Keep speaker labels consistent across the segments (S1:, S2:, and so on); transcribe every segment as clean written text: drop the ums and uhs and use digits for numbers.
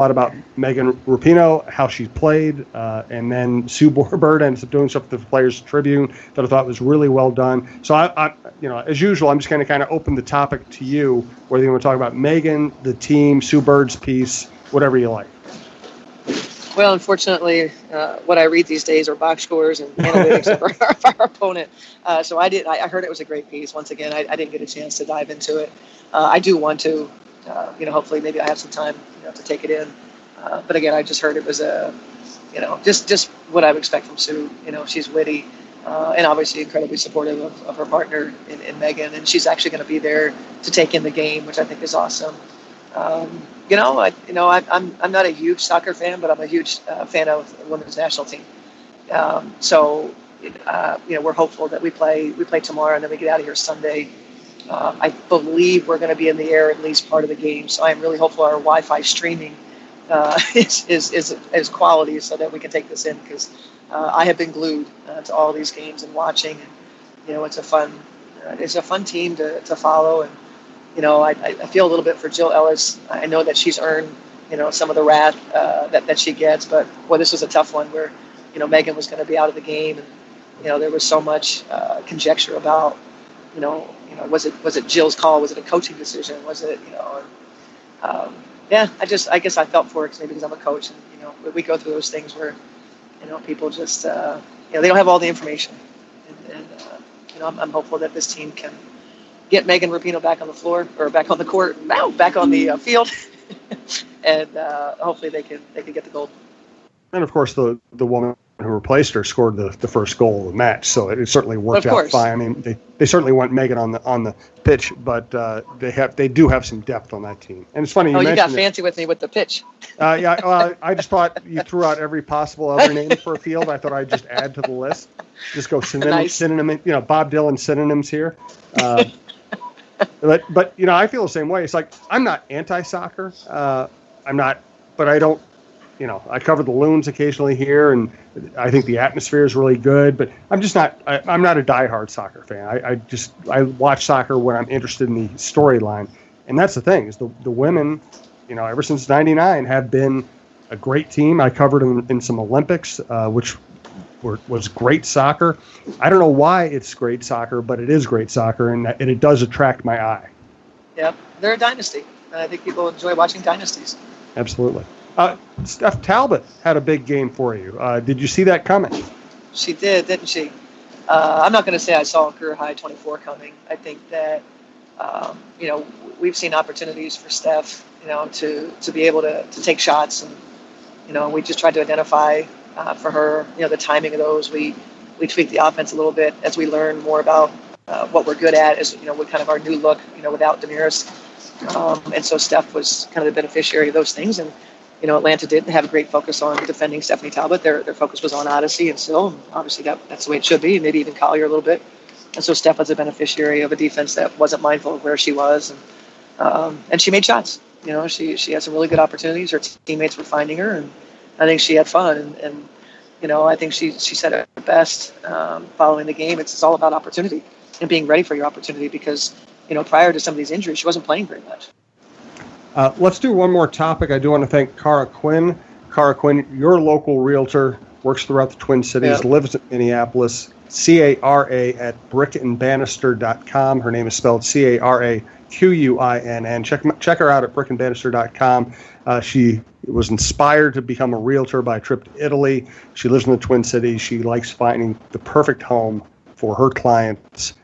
S1: lot about Megan Rapinoe, how she played, and then Sue Bird ends up doing stuff with the Players Tribune that I thought was really well done. So I as usual, I'm just going to kind of open the topic to you, whether you want to talk about Megan, the team, Sue Bird's piece, whatever you like.
S2: Well, unfortunately, what I read these days are box scores and analytics of our opponent. So I heard it was a great piece. Once again, I didn't get a chance to dive into it. I do want to, hopefully maybe I have some time, to take it in. But again, I just heard it was just what I would expect from Sue. She's witty and obviously incredibly supportive of her partner in Megan, and she's actually going to be there to take in the game, which I think is awesome. I'm not a huge soccer fan, but I'm a huge fan of the women's national team. We're hopeful that we play tomorrow and then we get out of here Sunday. I believe we're going to be in the air at least part of the game, so I'm really hopeful our Wi-Fi streaming is quality so that we can take this in, because I have been glued to all these games and watching, and it's a fun team to follow. And I feel a little bit for Jill Ellis. I know that she's earned, some of the wrath that she gets, but boy, this was a tough one where, Megan was going to be out of the game, and there was so much conjecture about, was it Jill's call? Was it a coaching decision? Was it, I guess I felt for it maybe because I'm a coach, and we go through those things where, people just, they don't have all the information, and I'm hopeful that this team can get Megan Rapinoe back on the floor, or back on the court, back on the field, and hopefully they can get the gold.
S1: And of course, the woman who replaced her scored the first goal of the match, so it certainly worked out fine. I mean, they certainly want Megan on the pitch, but they do have some depth on that team. And it's funny. You
S2: got fancy with me with the pitch.
S1: I just thought you threw out every possible other name for a field. I thought I'd just add to the list. Just go synonym, Bob Dylan synonyms here. But I feel the same way. It's like, I'm not anti-soccer. I'm not, but I don't. I cover the Loons occasionally here, and I think the atmosphere is really good. But I'm just not. I'm not a diehard soccer fan. I watch soccer when I'm interested in the storyline, and that's the thing. Is the women, ever since '99 have been a great team. I covered them in some Olympics, which was great soccer. I don't know why it's great soccer, but it is great soccer, and it does attract my eye.
S2: Yep, they're a dynasty. I think people enjoy watching dynasties.
S1: Absolutely. Steph Talbot had a big game for you. Did you see that coming?
S2: She did, didn't she? I'm not going to say I saw a career high 24 coming. I think that, we've seen opportunities for Steph, to be able to take shots. And, we just tried to identify for her, the timing of those. We tweaked the offense a little bit as we learn more about what we're good at, as, what kind of our new look, without Damaris. And so Steph was kind of the beneficiary of those things. And, Atlanta didn't have a great focus on defending Stephanie Talbot. Their focus was on Odyssey, and still, obviously, that's the way it should be, maybe even Collier a little bit. And so Steph was a beneficiary of a defense that wasn't mindful of where she was. And she made shots. She had some really good opportunities. Her teammates were finding her, and I think she had fun. And I think she said it best following the game. It's all about opportunity and being ready for your opportunity, because, prior to some of these injuries, she wasn't playing very much.
S1: Let's do one more topic. I do want to thank Cara Quinn. Cara Quinn, your local realtor, works throughout the Twin Cities, lives in Minneapolis. Cara at brickandbanister.com. Her name is spelled Caraquinn. Check her out at brickandbanister.com. She was inspired to become a realtor by a trip to Italy. She lives in the Twin Cities. She likes finding the perfect home for her clients.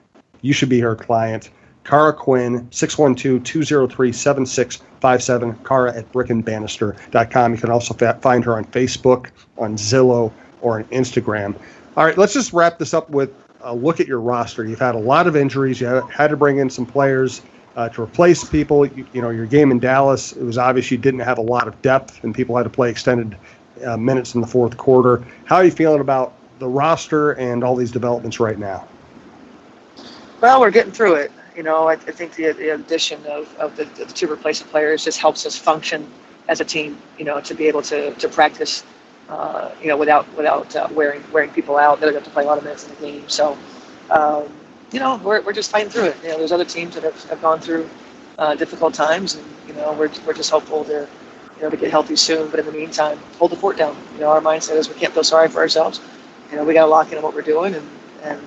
S1: You should be her client. Cara Quinn, 612-203-7657, Cara at brickandbanister.com. You can also find her on Facebook, on Zillow, or on Instagram. All right, let's just wrap this up with a look at your roster. You've had a lot of injuries. You had to bring in some players to replace people. Your game in Dallas, it was obvious you didn't have a lot of depth, and people had to play extended minutes in the fourth quarter. How are you feeling about the roster and all these developments right now?
S2: Well, we're getting through it. I think the addition of the two replacement players just helps us function as a team, to be able to practice, without wearing people out that are going to play a lot of minutes in the game. So, we're just fighting through it. There's other teams that have gone through difficult times, and, we're just hopeful to to get healthy soon. But in the meantime, hold the fort down. Our mindset is we can't feel sorry for ourselves. We got to lock in on what we're doing and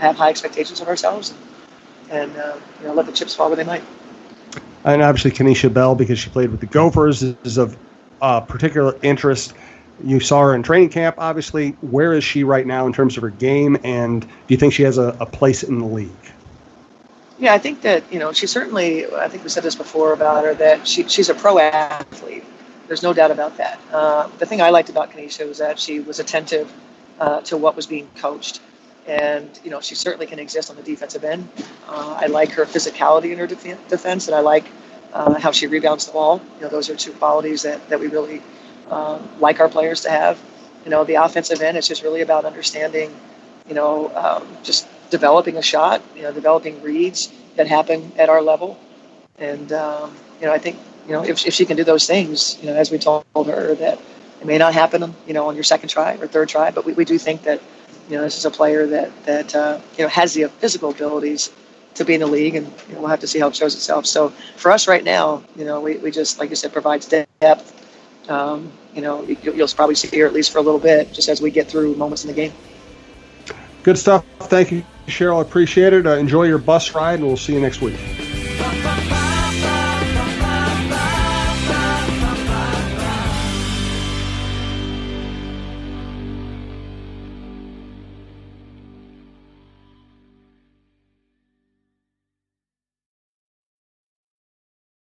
S2: have high expectations of ourselves and let the chips fall where they might.
S1: And obviously, Kenesha Bell, because she played with the Gophers, is of particular interest. You saw her in training camp, obviously. Where is she right now in terms of her game, and do you think she has a place in the league?
S2: Yeah, I think that, she certainly, I think we said this before about her, that she's a pro athlete. There's no doubt about that. The thing I liked about Kenesha was that she was attentive to what was being coached. And, she certainly can exist on the defensive end. I like her physicality in her defense, and I like how she rebounds the ball. Those are two qualities that we really like our players to have. The offensive end, it's just really about understanding, just developing a shot, developing reads that happen at our level. And, I think, if she can do those things, as we told her, that it may not happen, on your second try or third try, but we do think that, this is a player that has the physical abilities to be in the league, and we'll have to see how it shows itself. So for us right now, we just, like you said, provides depth. You'll probably see her at least for a little bit, just as we get through moments in the game.
S1: Good stuff. Thank you, Cheryl. I appreciate it. Enjoy your bus ride, and we'll see you next week.